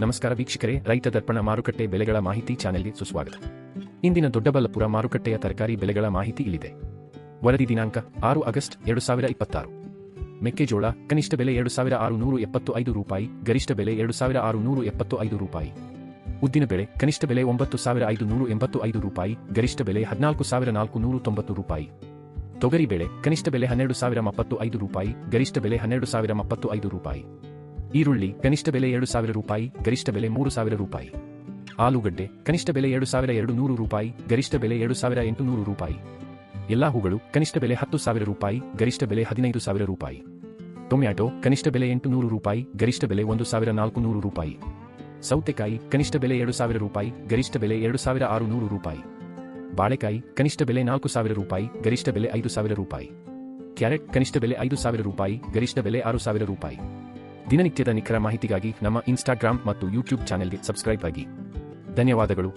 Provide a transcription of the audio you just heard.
ನಮಸ್ಕಾರ ವೀಕ್ಷಕರೇ, ರೈತ ದರ್ಪಣ ಮಾರುಕಟ್ಟೆ ಬೆಲೆಗಳ ಮಾಹಿತಿ ಚಾನೆಲ್ಗೆ ಸುಸ್ವಾಗತ. ಇಂದಿನ ದೊಡ್ಡಬಳ್ಳಾಪುರ ಮಾರುಕಟ್ಟೆಯ ತರಕಾರಿ ಬೆಲೆಗಳ ಮಾಹಿತಿ ಇಲ್ಲಿದೆ. ವರದಿ ದಿನಾಂಕ 6 ಆಗಸ್ಟ್ 2026. ಮೆಕ್ಕೆಜೋಳ ಕನಿಷ್ಠ ಬೆಲೆ 2675 ರೂಪಾಯಿ, ಗರಿಷ್ಠ ಬೆಲೆ 2675 ರೂಪಾಯಿ. ಉದ್ದಿನ ಬೆಳೆ ಕನಿಷ್ಠ ಬೆಲೆ 9585 ರೂಪಾಯಿ, ಗರಿಷ್ಠ ಬೆಲೆ 14490 ರೂಪಾಯಿ. ತೊಗರಿ ಬೆಳೆ ಕನಿಷ್ಠ ಬೆಲೆ 12075 ರೂಪಾಯಿ, ಗರಿಷ್ಠ ಬೆಲೆ 12075 ರೂಪಾಯಿ. ಈರುಳ್ಳಿ ಕನಿಷ್ಠ ಬೆಲೆ 2000 ರೂಪಾಯಿ, ಗರಿಷ್ಠ ಬೆಲೆ 3000 ರೂಪಾಯಿ. ಆಲೂಗಡ್ಡೆ ಕನಿಷ್ಠ ಬೆಲೆ 2200 ರೂಪಾಯಿ, ಗರಿಷ್ಠ ಬೆಲೆ 2800 ರೂಪಾಯಿ. ಎಲ್ಲಾ ಹೂಗಳು ಕನಿಷ್ಠ ಬೆಲೆ 10,000 ರೂಪಾಯಿ, ಗರಿಷ್ಠ ಬೆಲೆ 15,000 ರೂಪಾಯಿ. ಟೊಮ್ಯಾಟೊ ಕನಿಷ್ಠ ಬೆಲೆ 800 ರೂಪಾಯಿ, ಗರಿಷ್ಠ ಬೆಲೆ 1400 ರೂಪಾಯಿ. ಸೌತೆಕಾಯಿ ಕನಿಷ್ಠ ಬೆಲೆ 2000 ರೂಪಾಯಿ, ಗರಿಷ್ಠ ಬೆಲೆ 2600 ರೂಪಾಯಿ. ಬಾಳೆಕಾಯಿ ಕನಿಷ್ಠ ಬೆಲೆ 4000 ರೂಪಾಯಿ, ಗರಿಷ್ಠ ಬೆಲೆ 5000 ರೂಪಾಯಿ. ಕ್ಯಾರೆಟ್ ಕನಿಷ್ಠ ಬೆಲೆ 5000 ರೂಪಾಯಿ, ಗರಿಷ್ಠ ಬೆಲೆ 6000 ರೂಪಾಯಿ. ದಿನನಿತ್ಯದ ನಿಖರ ಮಾಹಿತಿಗಾಗಿ ನಮ್ಮ ಇನ್ಸ್ಟಾಗ್ರಾಮ್ ಮತ್ತು ಯೂಟ್ಯೂಬ್ ಚಾನೆಲ್ಗೆ ಸಬ್ಸ್ಕ್ರೈಬ್ ಆಗಿ. ಧನ್ಯವಾದಗಳು.